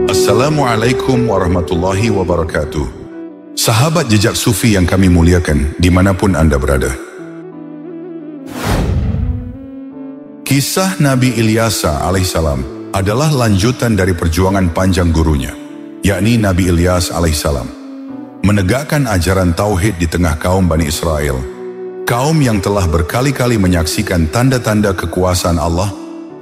Assalamualaikum warahmatullahi wabarakatuh. Sahabat jejak sufi yang kami muliakan dimanapun Anda berada. Kisah Nabi Ilyasa alaihissalam adalah lanjutan dari perjuangan panjang gurunya, yakni Nabi Ilyas alaihissalam, menegakkan ajaran tauhid di tengah kaum Bani Israel, kaum yang telah berkali-kali menyaksikan tanda-tanda kekuasaan Allah,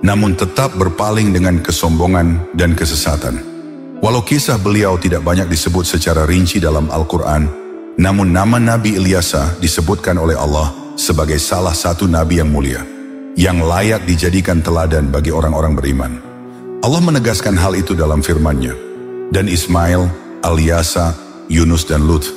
namun tetap berpaling dengan kesombongan dan kesesatan. Walau kisah beliau tidak banyak disebut secara rinci dalam Al-Quran, namun nama Nabi Ilyasa disebutkan oleh Allah sebagai salah satu Nabi yang mulia, yang layak dijadikan teladan bagi orang-orang beriman. Allah menegaskan hal itu dalam firman-Nya, dan Ismail, Al-Yasa, Yunus dan Lut,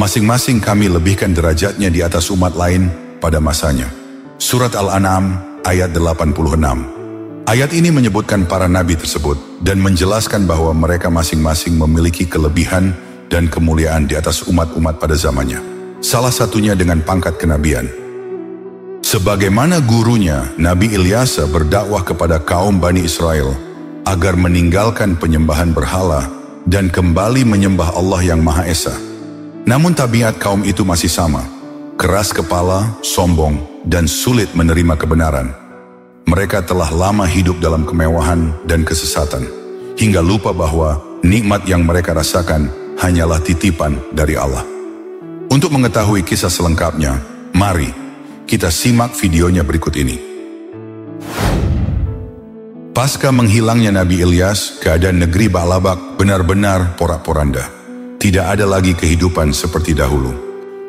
masing-masing kami lebihkan derajatnya di atas umat lain pada masanya. Surat Al-An'am ayat 86. Ayat ini menyebutkan para nabi tersebut dan menjelaskan bahwa mereka masing-masing memiliki kelebihan dan kemuliaan di atas umat-umat pada zamannya, salah satunya dengan pangkat kenabian. Sebagaimana gurunya, Nabi Ilyasa berdakwah kepada kaum Bani Israel agar meninggalkan penyembahan berhala dan kembali menyembah Allah yang Maha Esa. Namun tabiat kaum itu masih sama, keras kepala, sombong, dan sulit menerima kebenaran. Mereka telah lama hidup dalam kemewahan dan kesesatan, hingga lupa bahwa nikmat yang mereka rasakan hanyalah titipan dari Allah. Untuk mengetahui kisah selengkapnya, mari kita simak videonya berikut ini. Pasca menghilangnya Nabi Ilyas, keadaan negeri Ba'labak benar-benar porak-poranda. Tidak ada lagi kehidupan seperti dahulu.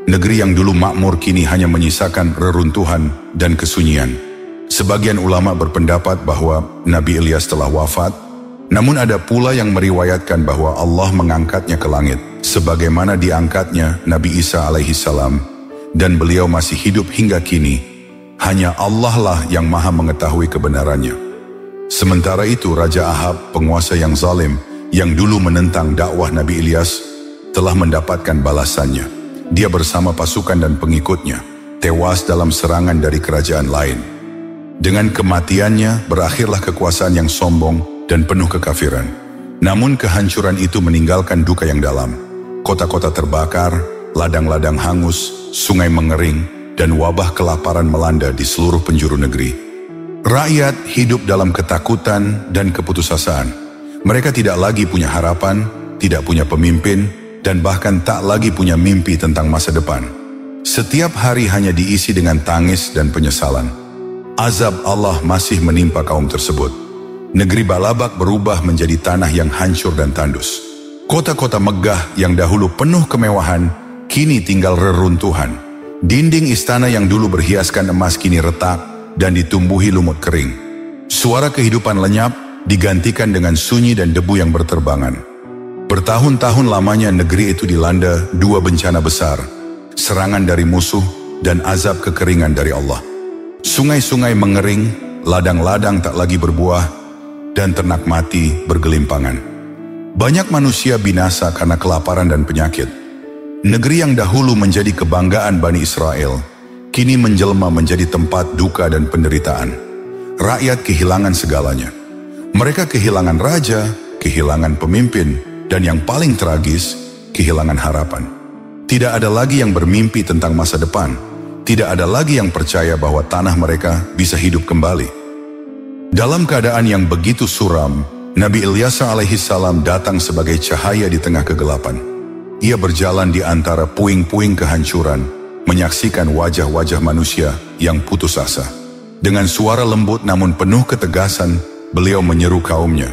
Negeri yang dulu makmur kini hanya menyisakan reruntuhan dan kesunyian. Sebagian ulama berpendapat bahwa Nabi Ilyas telah wafat, namun ada pula yang meriwayatkan bahwa Allah mengangkatnya ke langit, sebagaimana diangkatnya Nabi Isa alaihissalam, dan beliau masih hidup hingga kini. Hanya Allah lah yang maha mengetahui kebenarannya. Sementara itu Raja Ahab, penguasa yang zalim, yang dulu menentang dakwah Nabi Ilyas, telah mendapatkan balasannya. Dia bersama pasukan dan pengikutnya tewas dalam serangan dari kerajaan lain. Dengan kematiannya berakhirlah kekuasaan yang sombong dan penuh kekafiran. Namun kehancuran itu meninggalkan duka yang dalam. Kota-kota terbakar, ladang-ladang hangus, sungai mengering, dan wabah kelaparan melanda di seluruh penjuru negeri. Rakyat hidup dalam ketakutan dan keputusasaan. Mereka tidak lagi punya harapan, tidak punya pemimpin, dan bahkan tak lagi punya mimpi tentang masa depan. Setiap hari hanya diisi dengan tangis dan penyesalan. Azab Allah masih menimpa kaum tersebut. Negeri Ba'labak berubah menjadi tanah yang hancur dan tandus. Kota-kota megah yang dahulu penuh kemewahan, kini tinggal reruntuhan. Dinding istana yang dulu berhiaskan emas kini retak dan ditumbuhi lumut kering. Suara kehidupan lenyap digantikan dengan sunyi dan debu yang berterbangan. Bertahun-tahun lamanya negeri itu dilanda dua bencana besar, serangan dari musuh dan azab kekeringan dari Allah. Sungai-sungai mengering, ladang-ladang tak lagi berbuah, dan ternak mati bergelimpangan. Banyak manusia binasa karena kelaparan dan penyakit. Negeri yang dahulu menjadi kebanggaan Bani Israel, kini menjelma menjadi tempat duka dan penderitaan. Rakyat kehilangan segalanya. Mereka kehilangan raja, kehilangan pemimpin, dan yang paling tragis, kehilangan harapan. Tidak ada lagi yang bermimpi tentang masa depan. Tidak ada lagi yang percaya bahwa tanah mereka bisa hidup kembali. Dalam keadaan yang begitu suram, Nabi Ilyasa alaihissalam datang sebagai cahaya di tengah kegelapan. Ia berjalan di antara puing-puing kehancuran, menyaksikan wajah-wajah manusia yang putus asa. Dengan suara lembut namun penuh ketegasan, beliau menyeru kaumnya,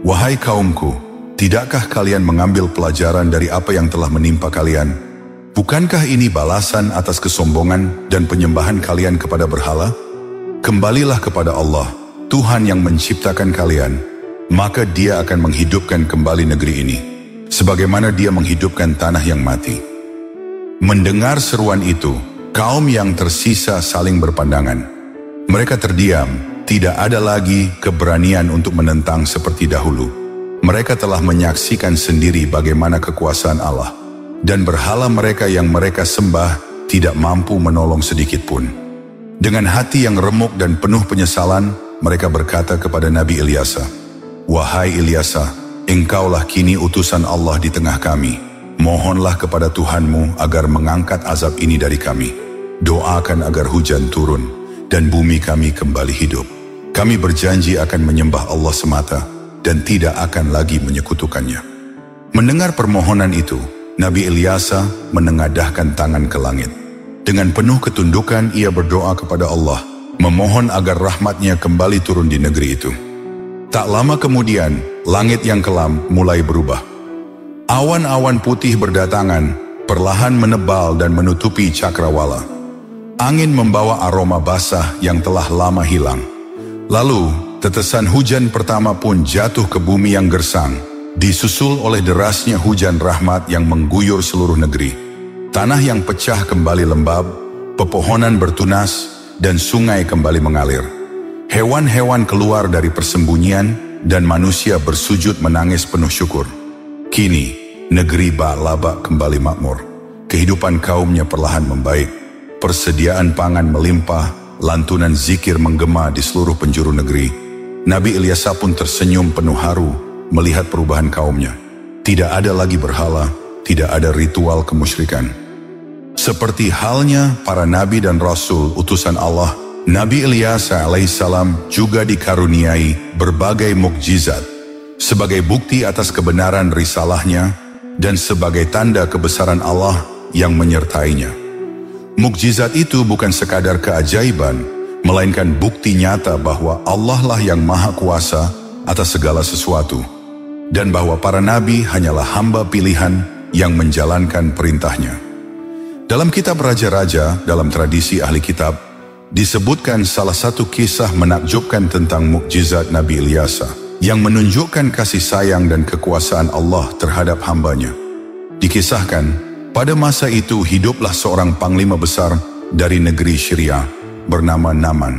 "Wahai kaumku, tidakkah kalian mengambil pelajaran dari apa yang telah menimpa kalian? Bukankah ini balasan atas kesombongan dan penyembahan kalian kepada berhala? Kembalilah kepada Allah, Tuhan yang menciptakan kalian, maka Dia akan menghidupkan kembali negeri ini, sebagaimana Dia menghidupkan tanah yang mati." Mendengar seruan itu, kaum yang tersisa saling berpandangan. Mereka terdiam, tidak ada lagi keberanian untuk menentang seperti dahulu. Mereka telah menyaksikan sendiri bagaimana kekuasaan Allah. Dan berhala mereka yang mereka sembah tidak mampu menolong sedikit pun. Dengan hati yang remuk dan penuh penyesalan, mereka berkata kepada Nabi Ilyasa, "Wahai Ilyasa, engkaulah kini utusan Allah di tengah kami. Mohonlah kepada Tuhanmu agar mengangkat azab ini dari kami. Doakan agar hujan turun dan bumi kami kembali hidup. Kami berjanji akan menyembah Allah semata dan tidak akan lagi menyekutukannya. Mendengar permohonan itu, Nabi Ilyasa menengadahkan tangan ke langit. Dengan penuh ketundukan ia berdoa kepada Allah, memohon agar rahmatnya kembali turun di negeri itu. Tak lama kemudian, langit yang kelam mulai berubah. Awan-awan putih berdatangan, perlahan menebal dan menutupi cakrawala. Angin membawa aroma basah yang telah lama hilang. Lalu, tetesan hujan pertama pun jatuh ke bumi yang gersang, disusul oleh derasnya hujan rahmat yang mengguyur seluruh negeri. Tanah yang pecah kembali lembab, pepohonan bertunas, dan sungai kembali mengalir. Hewan-hewan keluar dari persembunyian dan manusia bersujud menangis penuh syukur. Kini, negeri Ba'laba kembali makmur. Kehidupan kaumnya perlahan membaik. Persediaan pangan melimpah, lantunan zikir menggema di seluruh penjuru negeri. Nabi Ilyasa pun tersenyum penuh haru melihat perubahan kaumnya. Tidak ada lagi berhala, tidak ada ritual kemusyrikan. Seperti halnya para nabi dan rasul utusan Allah, Nabi Ilyasa alaihissalam juga dikaruniai berbagai mukjizat sebagai bukti atas kebenaran risalahnya dan sebagai tanda kebesaran Allah yang menyertainya. Mukjizat itu bukan sekadar keajaiban, melainkan bukti nyata bahwa Allah lah yang maha kuasa atas segala sesuatu, dan bahwa para nabi hanyalah hamba pilihan yang menjalankan perintahnya. Dalam kitab Raja-Raja, dalam tradisi ahli kitab, disebutkan salah satu kisah menakjubkan tentang mukjizat Nabi Ilyasa yang menunjukkan kasih sayang dan kekuasaan Allah terhadap hambanya. Dikisahkan, pada masa itu hiduplah seorang panglima besar dari negeri Syria bernama Naaman.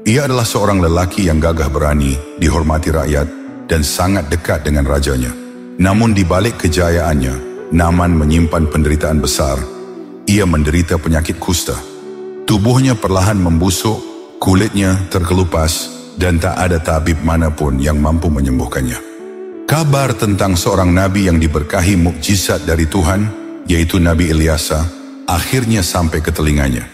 Ia adalah seorang lelaki yang gagah berani, dihormati rakyat, dan sangat dekat dengan rajanya. Namun di balik kejayaannya, Naaman menyimpan penderitaan besar. Ia menderita penyakit kusta. Tubuhnya perlahan membusuk, kulitnya terkelupas, dan tak ada tabib manapun yang mampu menyembuhkannya. Kabar tentang seorang nabi yang diberkahi mukjizat dari Tuhan, yaitu Nabi Ilyasa, akhirnya sampai ke telinganya.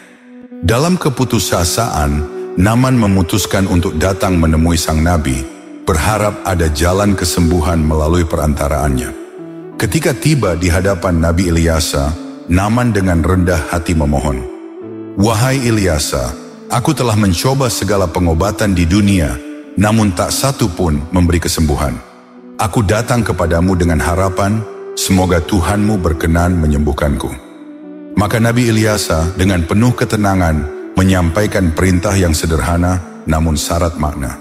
Dalam keputusasaan, Naaman memutuskan untuk datang menemui sang nabi, berharap ada jalan kesembuhan melalui perantaraannya. Ketika tiba di hadapan Nabi Ilyasa, Naaman dengan rendah hati memohon, "Wahai Ilyasa, aku telah mencoba segala pengobatan di dunia, namun tak satu pun memberi kesembuhan. Aku datang kepadamu dengan harapan, semoga Tuhanmu berkenan menyembuhkanku." Maka Nabi Ilyasa dengan penuh ketenangan menyampaikan perintah yang sederhana namun syarat makna.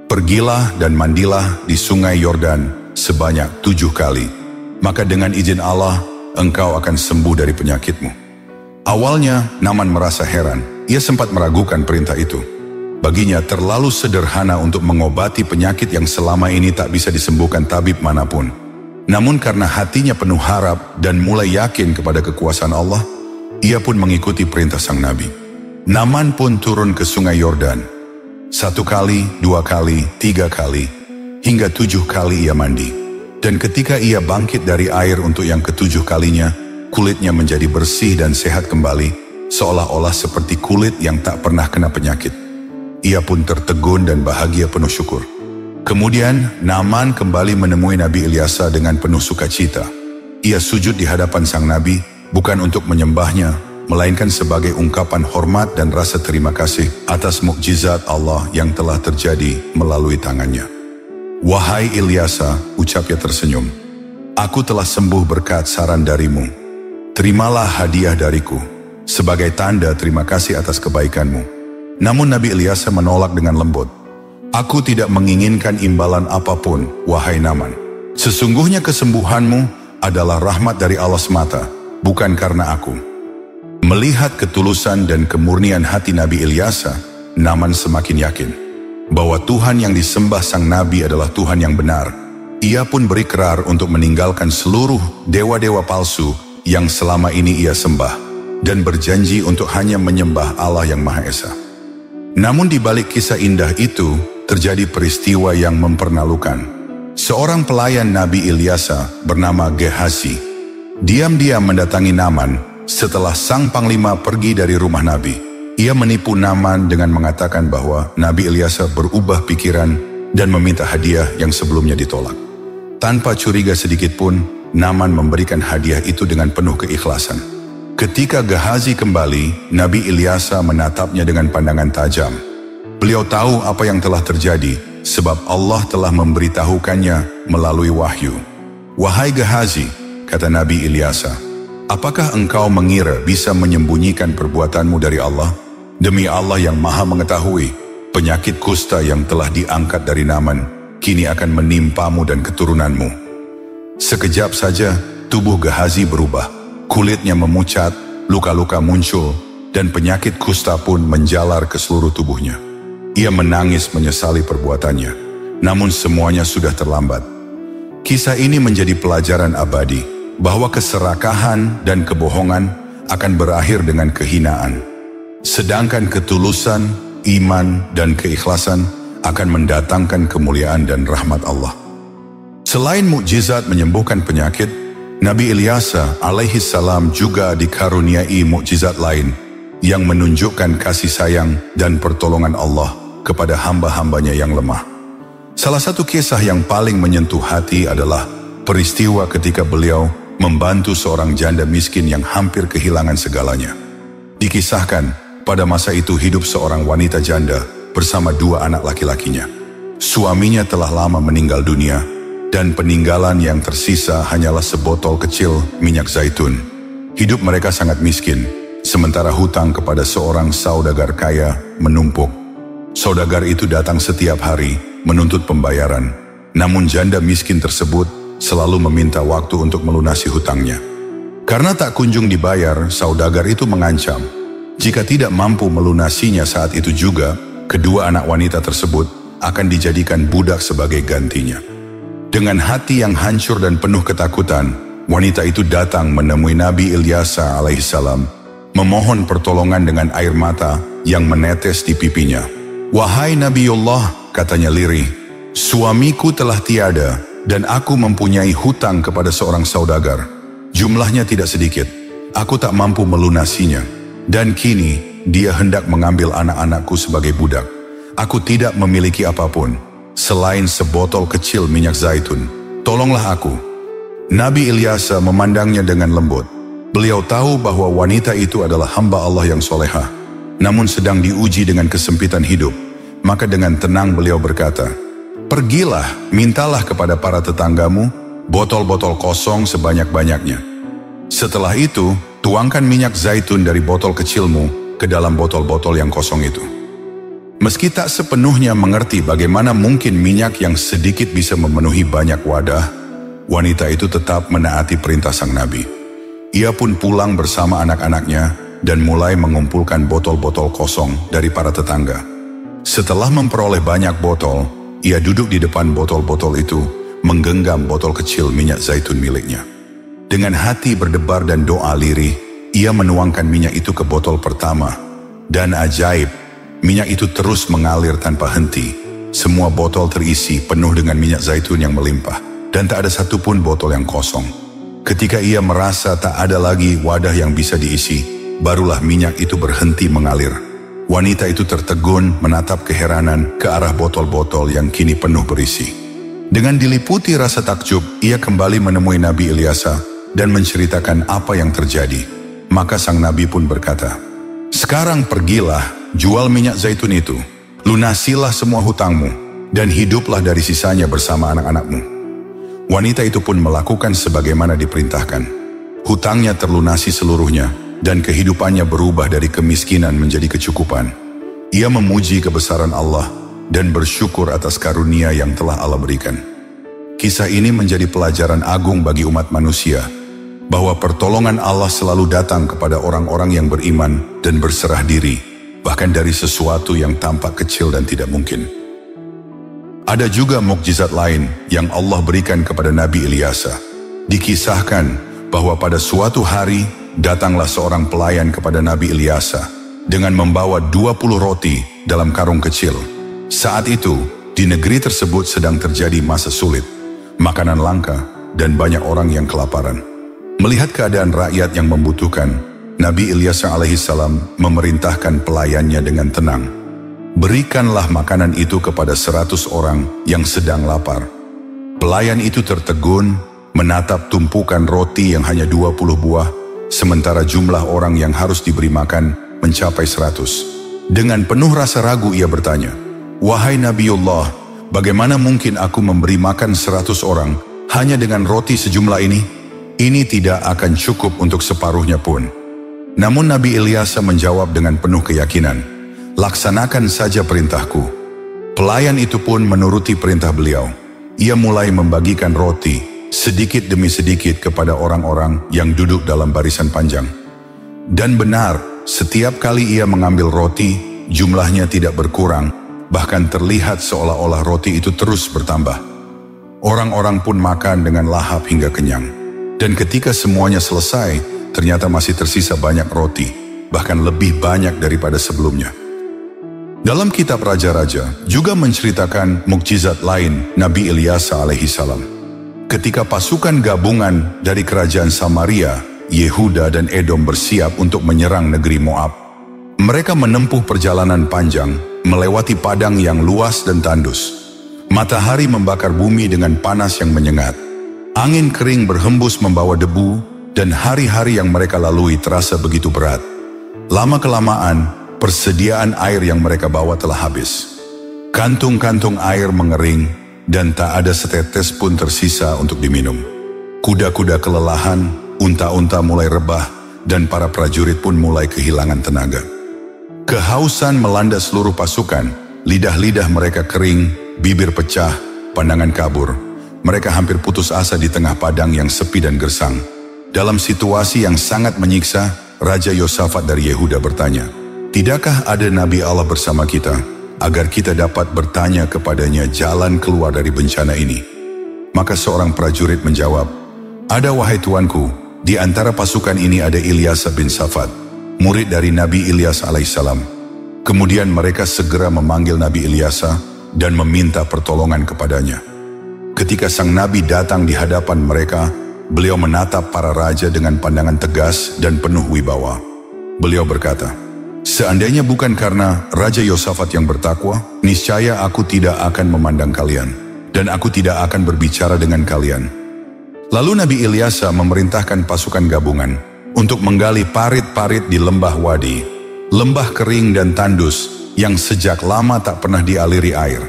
"Pergilah dan mandilah di sungai Yordan sebanyak 7 kali, maka dengan izin Allah engkau akan sembuh dari penyakitmu." Awalnya, Naaman merasa heran. Ia sempat meragukan perintah itu. Baginya terlalu sederhana untuk mengobati penyakit yang selama ini tak bisa disembuhkan tabib manapun. Namun karena hatinya penuh harap dan mulai yakin kepada kekuasaan Allah, ia pun mengikuti perintah sang nabi. Naaman pun turun ke sungai Yordan. 1 kali, 2 kali, 3 kali, hingga 7 kali ia mandi. Dan ketika ia bangkit dari air untuk yang ke-7 kalinya, kulitnya menjadi bersih dan sehat kembali, seolah-olah seperti kulit yang tak pernah kena penyakit. Ia pun tertegun dan bahagia penuh syukur. Kemudian Naaman kembali menemui Nabi Ilyasa dengan penuh sukacita. Ia sujud di hadapan sang nabi, bukan untuk menyembahnya, melainkan sebagai ungkapan hormat dan rasa terima kasih atas mukjizat Allah yang telah terjadi melalui tangannya. "Wahai Ilyasa," ucapnya tersenyum, "aku telah sembuh berkat saran darimu. Terimalah hadiah dariku, sebagai tanda terima kasih atas kebaikanmu." Namun Nabi Ilyasa menolak dengan lembut, "Aku tidak menginginkan imbalan apapun, wahai Naaman. Sesungguhnya kesembuhanmu adalah rahmat dari Allah semata, bukan karena aku." Melihat ketulusan dan kemurnian hati Nabi Ilyasa, Naaman semakin yakin bahwa Tuhan yang disembah sang nabi adalah Tuhan yang benar. Ia pun berikrar untuk meninggalkan seluruh dewa-dewa palsu yang selama ini ia sembah, dan berjanji untuk hanya menyembah Allah yang Maha Esa. Namun di balik kisah indah itu, terjadi peristiwa yang mempermalukan. Seorang pelayan Nabi Ilyasa bernama Gehazi diam-diam mendatangi Naaman setelah sang panglima pergi dari rumah Nabi. Ia menipu Naaman dengan mengatakan bahwa Nabi Ilyasa berubah pikiran dan meminta hadiah yang sebelumnya ditolak. Tanpa curiga sedikit pun, Naaman memberikan hadiah itu dengan penuh keikhlasan. Ketika Gehazi kembali, Nabi Ilyasa menatapnya dengan pandangan tajam. Beliau tahu apa yang telah terjadi, sebab Allah telah memberitahukannya melalui wahyu. "Wahai Gehazi," kata Nabi Ilyasa, "apakah engkau mengira bisa menyembunyikan perbuatanmu dari Allah? Demi Allah yang maha mengetahui, penyakit kusta yang telah diangkat dari Naaman kini akan menimpamu dan keturunanmu." Sekejap saja tubuh Gehazi berubah, kulitnya memucat, luka-luka muncul, dan penyakit kusta pun menjalar ke seluruh tubuhnya. Ia menangis menyesali perbuatannya, namun semuanya sudah terlambat. Kisah ini menjadi pelajaran abadi, bahwa keserakahan dan kebohongan akan berakhir dengan kehinaan. Sedangkan ketulusan, iman, dan keikhlasan akan mendatangkan kemuliaan dan rahmat Allah. Selain mukjizat menyembuhkan penyakit, Nabi Ilyasa alaihi salam juga dikaruniai mukjizat lain yang menunjukkan kasih sayang dan pertolongan Allah kepada hamba-hambanya yang lemah. Salah satu kisah yang paling menyentuh hati adalah peristiwa ketika beliau membantu seorang janda miskin yang hampir kehilangan segalanya. Dikisahkan, pada masa itu hidup seorang wanita janda bersama 2 anak laki-lakinya. Suaminya telah lama meninggal dunia, dan peninggalan yang tersisa hanyalah sebotol kecil minyak zaitun. Hidup mereka sangat miskin, sementara hutang kepada seorang saudagar kaya menumpuk. Saudagar itu datang setiap hari menuntut pembayaran, namun janda miskin tersebut selalu meminta waktu untuk melunasi hutangnya. Karena tak kunjung dibayar, saudagar itu mengancam, jika tidak mampu melunasinya saat itu juga, kedua anak wanita tersebut akan dijadikan budak sebagai gantinya. Dengan hati yang hancur dan penuh ketakutan, wanita itu datang menemui Nabi Ilyasa alaihissalam, memohon pertolongan dengan air mata yang menetes di pipinya. "Wahai Nabiullah," katanya lirih, "suamiku telah tiada dan aku mempunyai hutang kepada seorang saudagar. Jumlahnya tidak sedikit, aku tak mampu melunasinya, dan kini dia hendak mengambil anak-anakku sebagai budak. Aku tidak memiliki apapun selain sebotol kecil minyak zaitun. Tolonglah aku." Nabi Ilyasa memandangnya dengan lembut. Beliau tahu bahwa wanita itu adalah hamba Allah yang solehah, namun sedang diuji dengan kesempitan hidup. Maka dengan tenang beliau berkata, "Pergilah, mintalah kepada para tetanggamu botol-botol kosong sebanyak-banyaknya. Setelah itu, tuangkan minyak zaitun dari botol kecilmu ke dalam botol-botol yang kosong itu." Meski tak sepenuhnya mengerti bagaimana mungkin minyak yang sedikit bisa memenuhi banyak wadah, wanita itu tetap menaati perintah sang Nabi. Ia pun pulang bersama anak-anaknya dan mulai mengumpulkan botol-botol kosong dari para tetangga. Setelah memperoleh banyak botol, ia duduk di depan botol-botol itu, menggenggam botol kecil minyak zaitun miliknya. Dengan hati berdebar dan doa lirih, ia menuangkan minyak itu ke botol pertama. Dan ajaib, minyak itu terus mengalir tanpa henti. Semua botol terisi penuh dengan minyak zaitun yang melimpah, dan tak ada satupun botol yang kosong. Ketika ia merasa tak ada lagi wadah yang bisa diisi, barulah minyak itu berhenti mengalir. Wanita itu tertegun menatap keheranan ke arah botol-botol yang kini penuh berisi. Dengan diliputi rasa takjub, ia kembali menemui Nabi Ilyasa dan menceritakan apa yang terjadi. Maka sang Nabi pun berkata, "Sekarang pergilah, jual minyak zaitun itu, lunasilah semua hutangmu, dan hiduplah dari sisanya bersama anak-anakmu." Wanita itu pun melakukan sebagaimana diperintahkan. Hutangnya terlunasi seluruhnya, dan kehidupannya berubah dari kemiskinan menjadi kecukupan. Ia memuji kebesaran Allah dan bersyukur atas karunia yang telah Allah berikan. Kisah ini menjadi pelajaran agung bagi umat manusia, bahwa pertolongan Allah selalu datang kepada orang-orang yang beriman dan berserah diri, bahkan dari sesuatu yang tampak kecil dan tidak mungkin. Ada juga mukjizat lain yang Allah berikan kepada Nabi Ilyasa. Dikisahkan bahwa pada suatu hari, datanglah seorang pelayan kepada Nabi Ilyasa dengan membawa 20 roti dalam karung kecil. Saat itu, di negeri tersebut sedang terjadi masa sulit. makanan langka, dan banyak orang yang kelaparan. Melihat keadaan rakyat yang membutuhkan, Nabi Ilyas alaihissalam memerintahkan pelayannya dengan tenang. Berikanlah makanan itu kepada 100 orang yang sedang lapar. Pelayan itu tertegun, menatap tumpukan roti yang hanya 20 buah, sementara jumlah orang yang harus diberi makan mencapai 100. Dengan penuh rasa ragu ia bertanya, "Wahai Nabiullah, bagaimana mungkin aku memberi makan 100 orang hanya dengan roti sejumlah ini? Ini tidak akan cukup untuk separuhnya pun." Namun Nabi Ilyas menjawab dengan penuh keyakinan, "Laksanakan saja perintahku." Pelayan itu pun menuruti perintah beliau. Ia mulai membagikan roti sedikit demi sedikit kepada orang-orang yang duduk dalam barisan panjang. Dan benar, setiap kali ia mengambil roti, jumlahnya tidak berkurang, bahkan terlihat seolah-olah roti itu terus bertambah. Orang-orang pun makan dengan lahap hingga kenyang. Dan ketika semuanya selesai, ternyata masih tersisa banyak roti, bahkan lebih banyak daripada sebelumnya. Dalam kitab Raja-Raja juga menceritakan mukjizat lain Nabi Ilyas alaihissalam. Ketika pasukan gabungan dari kerajaan Samaria, Yehuda dan Edom bersiap untuk menyerang negeri Moab, mereka menempuh perjalanan panjang, melewati padang yang luas dan tandus. Matahari membakar bumi dengan panas yang menyengat. Angin kering berhembus membawa debu, dan hari-hari yang mereka lalui terasa begitu berat. Lama-kelamaan, persediaan air yang mereka bawa telah habis. Kantung-kantung air mengering, dan tak ada setetes pun tersisa untuk diminum. Kuda-kuda kelelahan, unta-unta mulai rebah, dan para prajurit pun mulai kehilangan tenaga. Kehausan melanda seluruh pasukan, lidah-lidah mereka kering, bibir pecah, pandangan kabur. Mereka hampir putus asa di tengah padang yang sepi dan gersang. Dalam situasi yang sangat menyiksa, Raja Yosafat dari Yehuda bertanya, "Tidakkah ada Nabi Allah bersama kita, agar kita dapat bertanya kepadanya jalan keluar dari bencana ini?" Maka seorang prajurit menjawab, "Ada wahai tuanku, di antara pasukan ini ada Ilyas bin Safat, murid dari Nabi Ilyas alaihissalam." Kemudian mereka segera memanggil Nabi Ilyas dan meminta pertolongan kepadanya. Ketika sang Nabi datang di hadapan mereka, beliau menatap para raja dengan pandangan tegas dan penuh wibawa. Beliau berkata, "Seandainya bukan karena Raja Yosafat yang bertakwa, niscaya aku tidak akan memandang kalian, dan aku tidak akan berbicara dengan kalian." Lalu Nabi Ilyas memerintahkan pasukan gabungan untuk menggali parit-parit di lembah Wadi, lembah kering dan tandus yang sejak lama tak pernah dialiri air.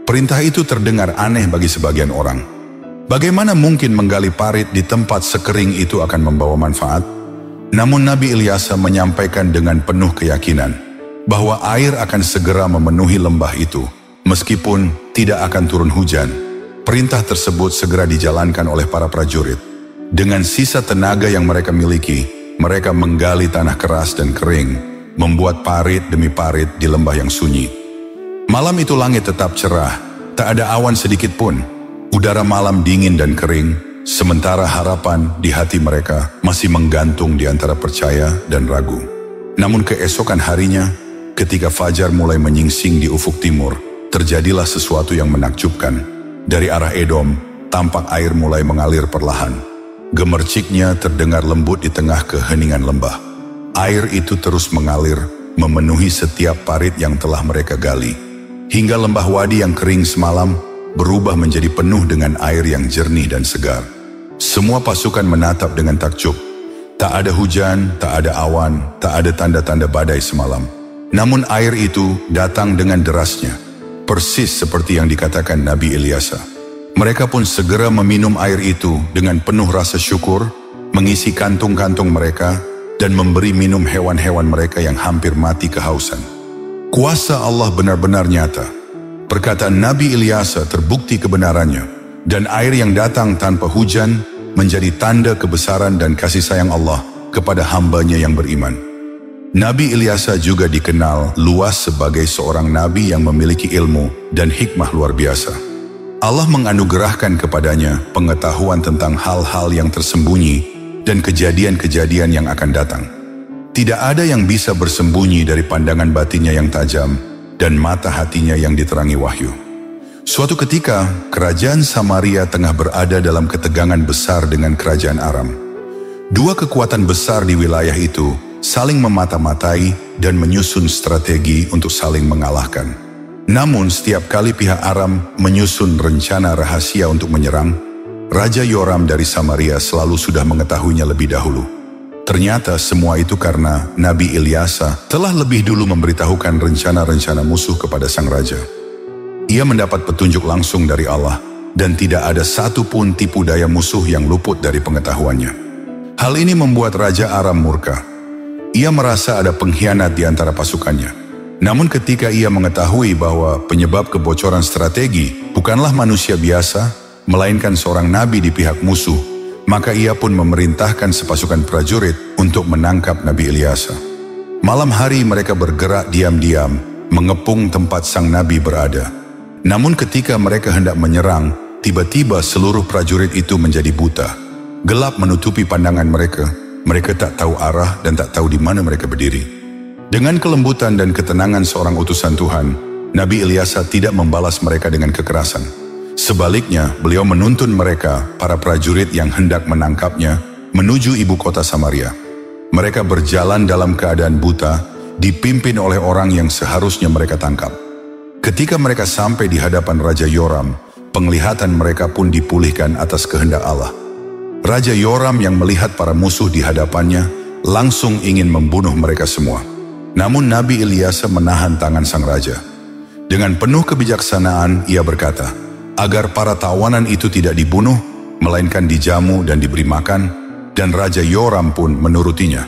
Perintah itu terdengar aneh bagi sebagian orang. Bagaimana mungkin menggali parit di tempat sekering itu akan membawa manfaat? Namun Nabi Ilyas menyampaikan dengan penuh keyakinan bahwa air akan segera memenuhi lembah itu, meskipun tidak akan turun hujan. Perintah tersebut segera dijalankan oleh para prajurit. Dengan sisa tenaga yang mereka miliki, mereka menggali tanah keras dan kering, membuat parit demi parit di lembah yang sunyi. Malam itu langit tetap cerah, tak ada awan sedikit pun. Udara malam dingin dan kering, sementara harapan di hati mereka masih menggantung di antara percaya dan ragu. Namun keesokan harinya, ketika fajar mulai menyingsing di ufuk timur, terjadilah sesuatu yang menakjubkan. Dari arah Edom, tampak air mulai mengalir perlahan. Gemerciknya terdengar lembut di tengah keheningan lembah. Air itu terus mengalir, memenuhi setiap parit yang telah mereka gali. Hingga lembah Wadi yang kering semalam berubah menjadi penuh dengan air yang jernih dan segar. Semua pasukan menatap dengan takjub. Tak ada hujan, tak ada awan, tak ada tanda-tanda badai semalam. Namun air itu datang dengan derasnya, persis seperti yang dikatakan Nabi Ilyas. Mereka pun segera meminum air itu dengan penuh rasa syukur, mengisi kantung-kantung mereka, dan memberi minum hewan-hewan mereka yang hampir mati kehausan. Kuasa Allah benar-benar nyata. Perkataan Nabi Ilyas terbukti kebenarannya, dan air yang datang tanpa hujan menjadi tanda kebesaran dan kasih sayang Allah kepada hambanya yang beriman. Nabi Ilyas juga dikenal luas sebagai seorang nabi yang memiliki ilmu dan hikmah luar biasa. Allah menganugerahkan kepadanya pengetahuan tentang hal-hal yang tersembunyi dan kejadian-kejadian yang akan datang. Tidak ada yang bisa bersembunyi dari pandangan batinnya yang tajam dan mata hatinya yang diterangi wahyu. Suatu ketika, kerajaan Samaria tengah berada dalam ketegangan besar dengan kerajaan Aram. Dua kekuatan besar di wilayah itu saling memata-matai dan menyusun strategi untuk saling mengalahkan. Namun setiap kali pihak Aram menyusun rencana rahasia untuk menyerang, Raja Yoram dari Samaria selalu sudah mengetahuinya lebih dahulu. Ternyata semua itu karena Nabi Ilyasa telah lebih dulu memberitahukan rencana-rencana musuh kepada sang raja. Ia mendapat petunjuk langsung dari Allah, dan tidak ada satu pun tipu daya musuh yang luput dari pengetahuannya. Hal ini membuat Raja Aram murka. Ia merasa ada pengkhianat di antara pasukannya. Namun ketika ia mengetahui bahwa penyebab kebocoran strategi bukanlah manusia biasa, melainkan seorang nabi di pihak musuh, maka ia pun memerintahkan sepasukan prajurit untuk menangkap Nabi Ilyasa. Malam hari mereka bergerak diam-diam, mengepung tempat sang nabi berada. Namun ketika mereka hendak menyerang, tiba-tiba seluruh prajurit itu menjadi buta. Gelap menutupi pandangan mereka. Mereka tak tahu arah dan tak tahu di mana mereka berdiri. Dengan kelembutan dan ketenangan seorang utusan Tuhan, Nabi Ilyasa tidak membalas mereka dengan kekerasan. Sebaliknya, beliau menuntun mereka, para prajurit yang hendak menangkapnya, menuju ibu kota Samaria. Mereka berjalan dalam keadaan buta, dipimpin oleh orang yang seharusnya mereka tangkap. Ketika mereka sampai di hadapan Raja Yoram, penglihatan mereka pun dipulihkan atas kehendak Allah. Raja Yoram yang melihat para musuh di hadapannya, langsung ingin membunuh mereka semua. Namun Nabi Ilyasa menahan tangan sang raja. Dengan penuh kebijaksanaan, ia berkata, agar para tawanan itu tidak dibunuh, melainkan dijamu dan diberi makan, dan Raja Yoram pun menurutinya.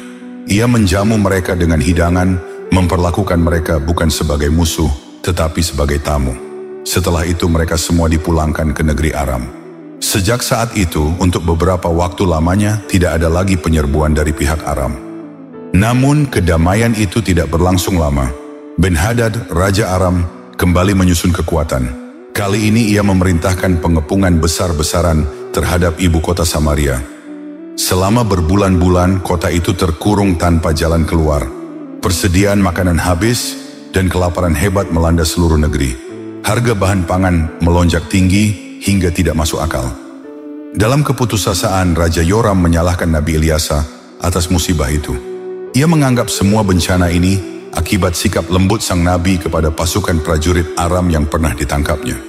Ia menjamu mereka dengan hidangan, memperlakukan mereka bukan sebagai musuh, tetapi sebagai tamu. Setelah itu mereka semua dipulangkan ke negeri Aram. Sejak saat itu, untuk beberapa waktu lamanya, tidak ada lagi penyerbuan dari pihak Aram. Namun, kedamaian itu tidak berlangsung lama. Ben-Hadad, Raja Aram, kembali menyusun kekuatan. Kali ini ia memerintahkan pengepungan besar-besaran terhadap ibu kota Samaria. Selama berbulan-bulan, kota itu terkurung tanpa jalan keluar. Persediaan makanan habis, dan kelaparan hebat melanda seluruh negeri. Harga bahan pangan melonjak tinggi hingga tidak masuk akal. Dalam keputusasaan, Raja Yoram menyalahkan Nabi Ilyasa atas musibah itu. Ia menganggap semua bencana ini akibat sikap lembut sang nabi kepada pasukan prajurit Aram yang pernah ditangkapnya.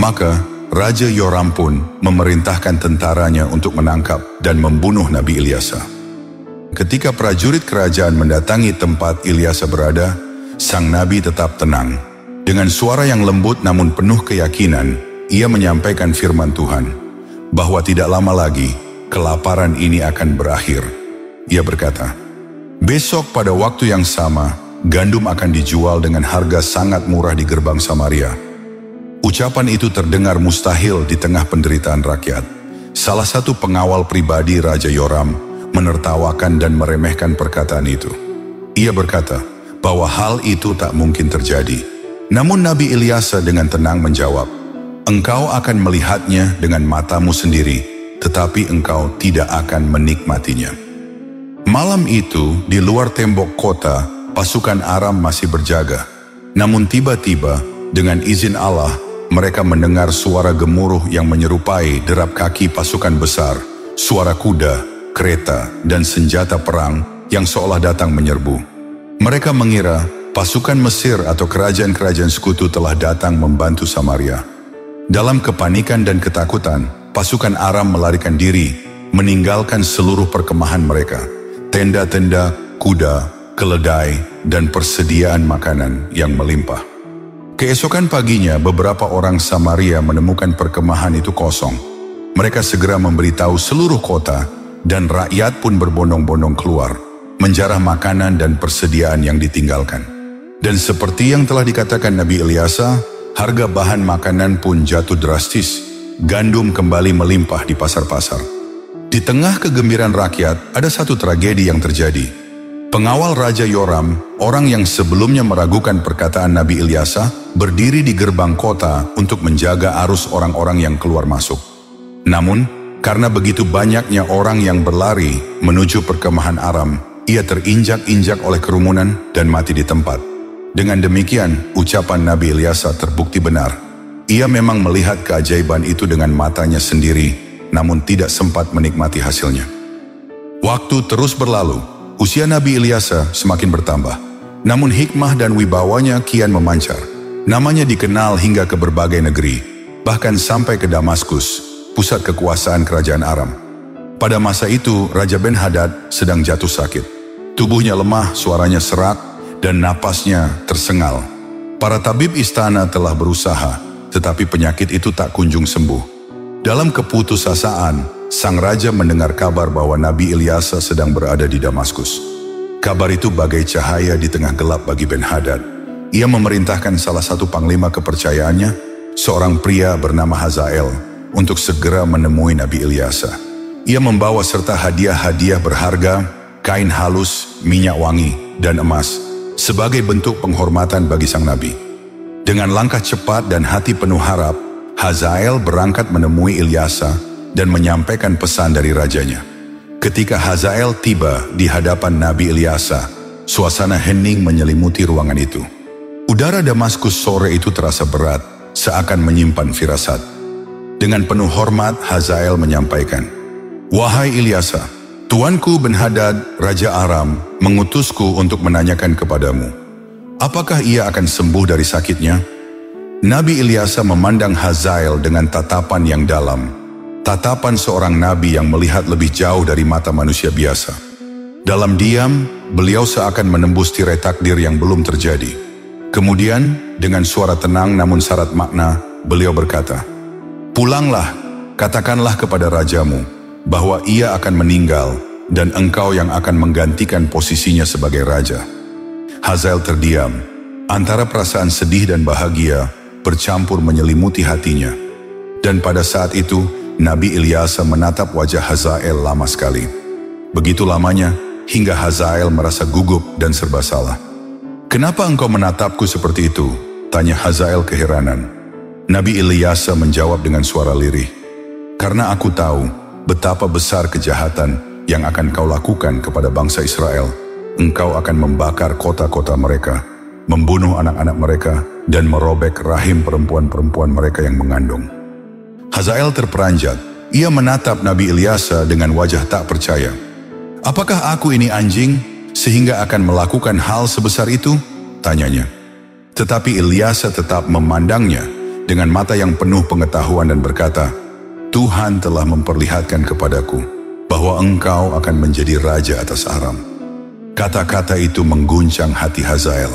Maka, Raja Yoram pun memerintahkan tentaranya untuk menangkap dan membunuh Nabi Ilyasa. Ketika prajurit kerajaan mendatangi tempat Ilyasa berada, sang nabi tetap tenang. Dengan suara yang lembut namun penuh keyakinan, ia menyampaikan firman Tuhan, bahwa tidak lama lagi, kelaparan ini akan berakhir. Ia berkata, besok pada waktu yang sama, gandum akan dijual dengan harga sangat murah di gerbang Samaria. Ucapan itu terdengar mustahil di tengah penderitaan rakyat. Salah satu pengawal pribadi Raja Yoram menertawakan dan meremehkan perkataan itu. Ia berkata, bahwa hal itu tak mungkin terjadi. Namun Nabi Ilyasa dengan tenang menjawab, engkau akan melihatnya dengan matamu sendiri, tetapi engkau tidak akan menikmatinya. Malam itu, di luar tembok kota, pasukan Aram masih berjaga. Namun tiba-tiba, dengan izin Allah, mereka mendengar suara gemuruh yang menyerupai derap kaki pasukan besar, suara kuda, kereta, dan senjata perang yang seolah datang menyerbu. Mereka mengira pasukan Mesir atau kerajaan-kerajaan sekutu telah datang membantu Samaria. Dalam kepanikan dan ketakutan, pasukan Aram melarikan diri, meninggalkan seluruh perkemahan mereka, tenda-tenda, kuda, keledai, dan persediaan makanan yang melimpah. Keesokan paginya, beberapa orang Samaria menemukan perkemahan itu kosong. Mereka segera memberitahu seluruh kota, dan rakyat pun berbondong-bondong keluar, menjarah makanan dan persediaan yang ditinggalkan. Dan seperti yang telah dikatakan Nabi Ilyasa, harga bahan makanan pun jatuh drastis. Gandum kembali melimpah di pasar-pasar. Di tengah kegembiraan rakyat, ada satu tragedi yang terjadi. Pengawal Raja Yoram, orang yang sebelumnya meragukan perkataan Nabi Ilyasa, berdiri di gerbang kota untuk menjaga arus orang-orang yang keluar masuk. Namun, karena begitu banyaknya orang yang berlari menuju perkemahan Aram, ia terinjak-injak oleh kerumunan dan mati di tempat. Dengan demikian, ucapan Nabi Ilyasa terbukti benar. Ia memang melihat keajaiban itu dengan matanya sendiri, namun tidak sempat menikmati hasilnya. Waktu terus berlalu, usia Nabi Ilyasa semakin bertambah. Namun hikmah dan wibawanya kian memancar. Namanya dikenal hingga ke berbagai negeri, bahkan sampai ke Damaskus, pusat kekuasaan kerajaan Aram. Pada masa itu, Raja Ben-Hadad sedang jatuh sakit. Tubuhnya lemah, suaranya serak, dan napasnya tersengal. Para tabib istana telah berusaha, tetapi penyakit itu tak kunjung sembuh. Dalam keputusasaan, sang raja mendengar kabar bahwa Nabi Ilyasa sedang berada di Damaskus. Kabar itu bagai cahaya di tengah gelap bagi Ben-Hadad. Ia memerintahkan salah satu panglima kepercayaannya, seorang pria bernama Hazael, untuk segera menemui Nabi Ilyasa. Ia membawa serta hadiah-hadiah berharga, kain halus, minyak wangi, dan emas, sebagai bentuk penghormatan bagi sang Nabi. Dengan langkah cepat dan hati penuh harap, Hazael berangkat menemui Ilyasa dan menyampaikan pesan dari rajanya. Ketika Hazael tiba di hadapan Nabi Ilyasa, suasana hening menyelimuti ruangan itu. Udara Damaskus sore itu terasa berat, seakan menyimpan firasat. Dengan penuh hormat, Hazael menyampaikan, "Wahai Ilyasa, Tuanku Ben-Hadad, Raja Aram, mengutusku untuk menanyakan kepadamu, apakah ia akan sembuh dari sakitnya?" Nabi Ilyasa memandang Hazael dengan tatapan yang dalam. Tatapan seorang nabi yang melihat lebih jauh dari mata manusia biasa. Dalam diam, beliau seakan menembus tirai takdir yang belum terjadi. Kemudian, dengan suara tenang namun syarat makna, beliau berkata, "Pulanglah, katakanlah kepada rajamu, bahwa ia akan meninggal, dan engkau yang akan menggantikan posisinya sebagai raja." Hazael terdiam, antara perasaan sedih dan bahagia bercampur menyelimuti hatinya. Dan pada saat itu, Nabi Ilyasa menatap wajah Hazael lama sekali. Begitu lamanya, hingga Hazael merasa gugup dan serba salah. "Kenapa engkau menatapku seperti itu?" tanya Hazael keheranan. Nabi Ilyasa menjawab dengan suara lirih, "Karena aku tahu betapa besar kejahatan yang akan kau lakukan kepada bangsa Israel. Engkau akan membakar kota-kota mereka, membunuh anak-anak mereka, dan merobek rahim perempuan-perempuan mereka yang mengandung." Hazael terperanjat. Ia menatap Nabi Ilyasa dengan wajah tak percaya. "Apakah aku ini anjing sehingga akan melakukan hal sebesar itu?" tanyanya. Tetapi Ilyasa tetap memandangnya dengan mata yang penuh pengetahuan dan berkata, "Tuhan telah memperlihatkan kepadaku bahwa engkau akan menjadi raja atas Aram." Kata-kata itu mengguncang hati Hazael.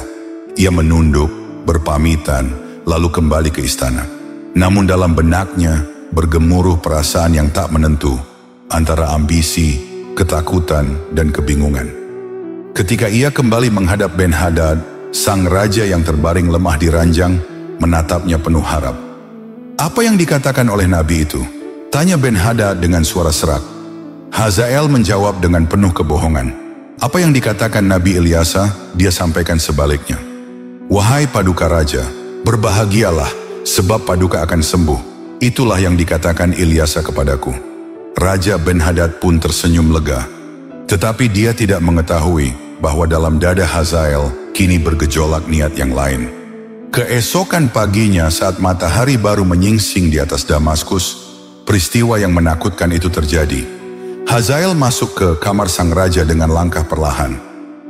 Ia menunduk, berpamitan, lalu kembali ke istana. Namun dalam benaknya bergemuruh perasaan yang tak menentu, antara ambisi, ketakutan, dan kebingungan. Ketika ia kembali menghadap Ben-Hadad, sang raja yang terbaring lemah di ranjang, menatapnya penuh harap. "Apa yang dikatakan oleh nabi itu?" tanya Ben-Hadad dengan suara serak. Hazael menjawab dengan penuh kebohongan. "Apa yang dikatakan Nabi Ilyasa, dia sampaikan sebaliknya. Wahai Paduka Raja, berbahagialah, sebab Paduka akan sembuh. Itulah yang dikatakan Ilyasa kepadaku." Raja Ben-Hadad pun tersenyum lega. Tetapi dia tidak mengetahui bahwa dalam dada Hazael kini bergejolak niat yang lain. Keesokan paginya saat matahari baru menyingsing di atas Damaskus, peristiwa yang menakutkan itu terjadi. Hazael masuk ke kamar sang raja dengan langkah perlahan.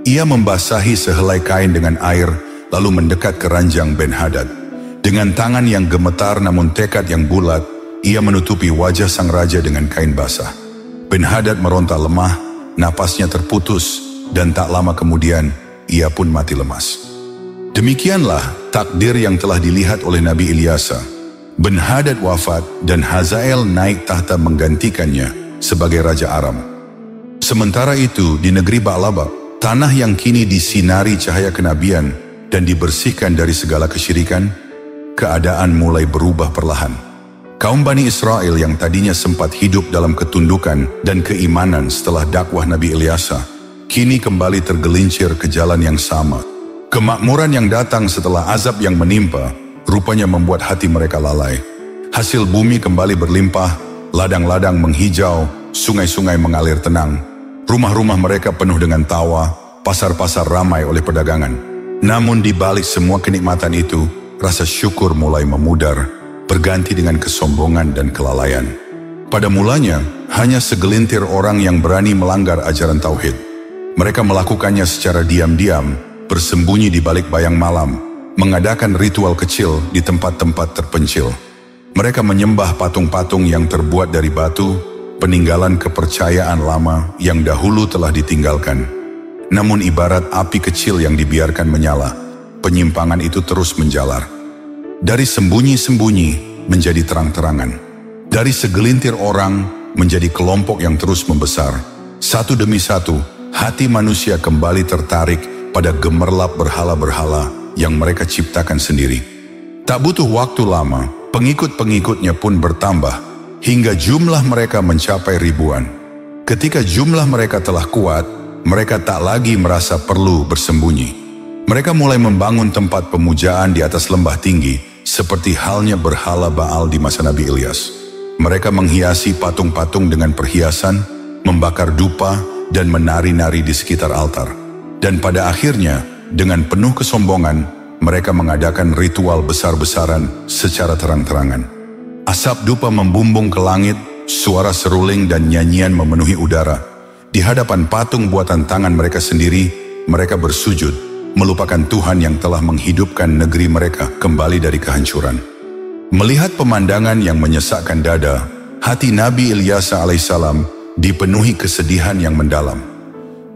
Ia membasahi sehelai kain dengan air, lalu mendekat ke ranjang Ben-Hadad. Dengan tangan yang gemetar namun tekad yang bulat, ia menutupi wajah sang raja dengan kain basah. Ben-Hadad meronta lemah, napasnya terputus, dan tak lama kemudian, ia pun mati lemas. Demikianlah takdir yang telah dilihat oleh Nabi Ilyasa. Ben-Hadad wafat dan Hazael naik tahta menggantikannya sebagai Raja Aram. Sementara itu, di negeri Ba'labak, tanah yang kini disinari cahaya kenabian dan dibersihkan dari segala kesyirikan, keadaan mulai berubah perlahan. Kaum Bani Israel yang tadinya sempat hidup dalam ketundukan dan keimanan setelah dakwah Nabi Ilyasa, kini kembali tergelincir ke jalan yang sama. Kemakmuran yang datang setelah azab yang menimpa, rupanya membuat hati mereka lalai. Hasil bumi kembali berlimpah, ladang-ladang menghijau, sungai-sungai mengalir tenang. Rumah-rumah mereka penuh dengan tawa, pasar-pasar ramai oleh perdagangan. Namun di balik semua kenikmatan itu, rasa syukur mulai memudar. berganti dengan kesombongan dan kelalaian. Pada mulanya, hanya segelintir orang yang berani melanggar ajaran tauhid. Mereka melakukannya secara diam-diam, bersembunyi di balik bayang malam, mengadakan ritual kecil di tempat-tempat terpencil. Mereka menyembah patung-patung yang terbuat dari batu, peninggalan kepercayaan lama yang dahulu telah ditinggalkan. Namun ibarat api kecil yang dibiarkan menyala, penyimpangan itu terus menjalar. Dari sembunyi-sembunyi menjadi terang-terangan. Dari segelintir orang menjadi kelompok yang terus membesar. Satu demi satu, hati manusia kembali tertarik pada gemerlap berhala-berhala yang mereka ciptakan sendiri. Tak butuh waktu lama, pengikut-pengikutnya pun bertambah, hingga jumlah mereka mencapai ribuan. Ketika jumlah mereka telah kuat, mereka tak lagi merasa perlu bersembunyi. Mereka mulai membangun tempat pemujaan di atas lembah tinggi, seperti halnya berhala Baal di masa Nabi Ilyas. Mereka menghiasi patung-patung dengan perhiasan, membakar dupa, dan menari-nari di sekitar altar. Dan pada akhirnya, dengan penuh kesombongan, mereka mengadakan ritual besar-besaran secara terang-terangan. Asap dupa membumbung ke langit, suara seruling dan nyanyian memenuhi udara. Di hadapan patung buatan tangan mereka sendiri, mereka bersujud, melupakan Tuhan yang telah menghidupkan negeri mereka kembali dari kehancuran. Melihat pemandangan yang menyesakkan dada, hati Nabi Ilyas alaihissalam dipenuhi kesedihan yang mendalam.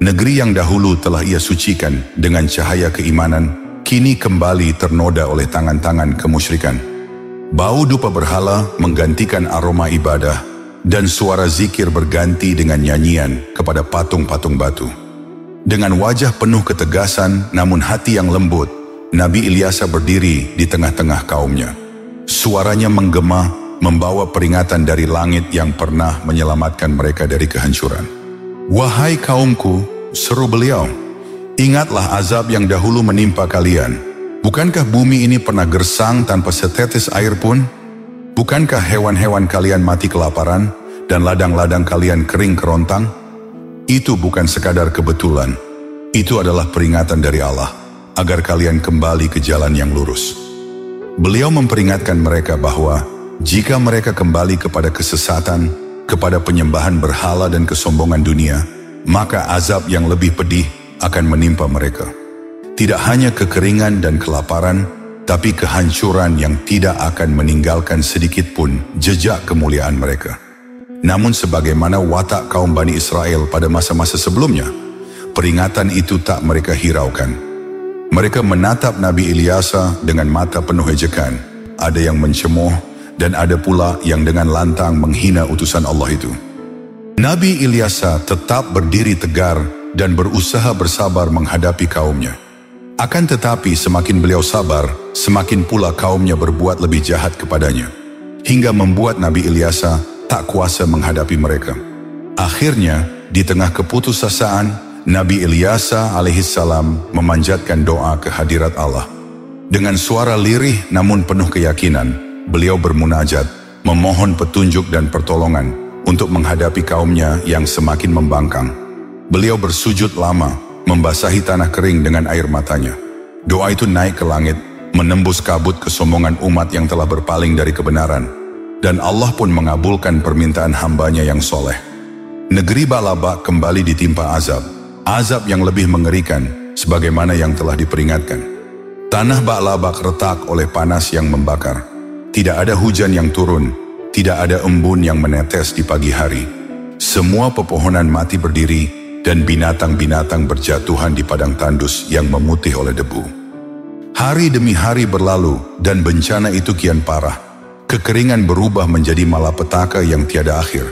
Negeri yang dahulu telah ia sucikan dengan cahaya keimanan, kini kembali ternoda oleh tangan-tangan kemusyrikan. Bau dupa berhala menggantikan aroma ibadah, dan suara zikir berganti dengan nyanyian kepada patung-patung batu. Dengan wajah penuh ketegasan namun hati yang lembut, Nabi Ilyas berdiri di tengah-tengah kaumnya. Suaranya menggema, membawa peringatan dari langit yang pernah menyelamatkan mereka dari kehancuran. "Wahai kaumku," seru beliau, "ingatlah azab yang dahulu menimpa kalian. Bukankah bumi ini pernah gersang tanpa setetes air pun? Bukankah hewan-hewan kalian mati kelaparan dan ladang-ladang kalian kering kerontang? Itu bukan sekadar kebetulan. Itu adalah peringatan dari Allah, agar kalian kembali ke jalan yang lurus." Beliau memperingatkan mereka bahwa jika mereka kembali kepada kesesatan, kepada penyembahan berhala dan kesombongan dunia, maka azab yang lebih pedih akan menimpa mereka. Tidak hanya kekeringan dan kelaparan, tapi kehancuran yang tidak akan meninggalkan sedikit pun jejak kemuliaan mereka. Namun sebagaimana watak kaum Bani Israel pada masa-masa sebelumnya, peringatan itu tak mereka hiraukan. Mereka menatap Nabi Ilyas dengan mata penuh ejekan. Ada yang mencemooh dan ada pula yang dengan lantang menghina utusan Allah itu. Nabi Ilyas tetap berdiri tegar dan berusaha bersabar menghadapi kaumnya. Akan tetapi semakin beliau sabar, semakin pula kaumnya berbuat lebih jahat kepadanya, hingga membuat Nabi Ilyas tak kuasa menghadapi mereka. Akhirnya, di tengah keputusasaan, Nabi Ilyas alaihissalam memanjatkan doa ke hadirat Allah. Dengan suara lirih namun penuh keyakinan, beliau bermunajat, memohon petunjuk dan pertolongan untuk menghadapi kaumnya yang semakin membangkang. Beliau bersujud lama, membasahi tanah kering dengan air matanya. Doa itu naik ke langit, menembus kabut kesombongan umat yang telah berpaling dari kebenaran. Dan Allah pun mengabulkan permintaan hambanya yang soleh. Negeri Ba'labak kembali ditimpa azab. Azab yang lebih mengerikan, sebagaimana yang telah diperingatkan. Tanah Ba'labak retak oleh panas yang membakar. Tidak ada hujan yang turun, tidak ada embun yang menetes di pagi hari. Semua pepohonan mati berdiri, dan binatang-binatang berjatuhan di padang tandus yang memutih oleh debu. Hari demi hari berlalu, dan bencana itu kian parah. Kekeringan berubah menjadi malapetaka yang tiada akhir.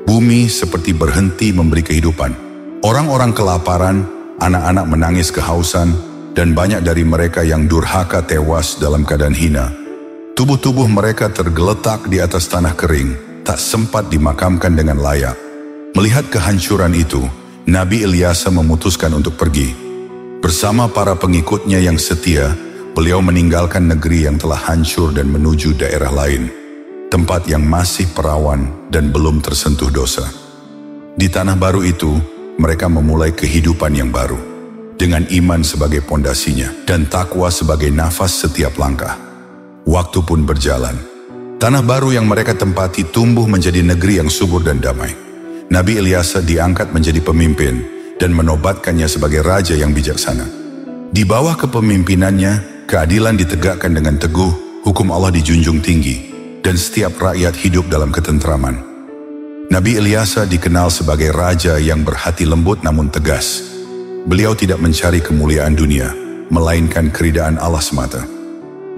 Bumi seperti berhenti memberi kehidupan. Orang-orang kelaparan, anak-anak menangis kehausan, dan banyak dari mereka yang durhaka tewas dalam keadaan hina. Tubuh-tubuh mereka tergeletak di atas tanah kering, tak sempat dimakamkan dengan layak. Melihat kehancuran itu, Nabi Ilyas memutuskan untuk pergi. Bersama para pengikutnya yang setia, beliau meninggalkan negeri yang telah hancur dan menuju daerah lain, tempat yang masih perawan dan belum tersentuh dosa. Di tanah baru itu, mereka memulai kehidupan yang baru, dengan iman sebagai pondasinya dan takwa sebagai nafas setiap langkah. Waktu pun berjalan. Tanah baru yang mereka tempati tumbuh menjadi negeri yang subur dan damai. Nabi Ilyas diangkat menjadi pemimpin dan menobatkannya sebagai raja yang bijaksana. Di bawah kepemimpinannya, keadilan ditegakkan dengan teguh, hukum Allah dijunjung tinggi, dan setiap rakyat hidup dalam ketentraman. Nabi Ilyas dikenal sebagai raja yang berhati lembut namun tegas. Beliau tidak mencari kemuliaan dunia, melainkan keridaan Allah semata.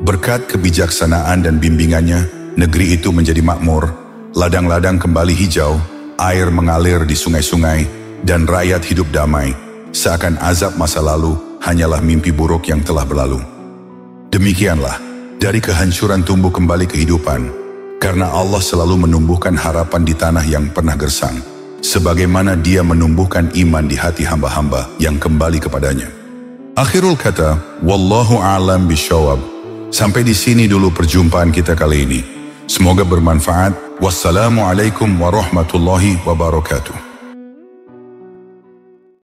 Berkat kebijaksanaan dan bimbingannya, negeri itu menjadi makmur, ladang-ladang kembali hijau, air mengalir di sungai-sungai, dan rakyat hidup damai, seakan azab masa lalu hanyalah mimpi buruk yang telah berlalu. Demikianlah, dari kehancuran tumbuh kembali kehidupan, karena Allah selalu menumbuhkan harapan di tanah yang pernah gersang, sebagaimana Dia menumbuhkan iman di hati hamba-hamba yang kembali kepadanya. Akhirul kata, wallahu a'lam bishawab. Sampai di sini dulu perjumpaan kita kali ini. Semoga bermanfaat. Wassalamualaikum warahmatullahi wabarakatuh.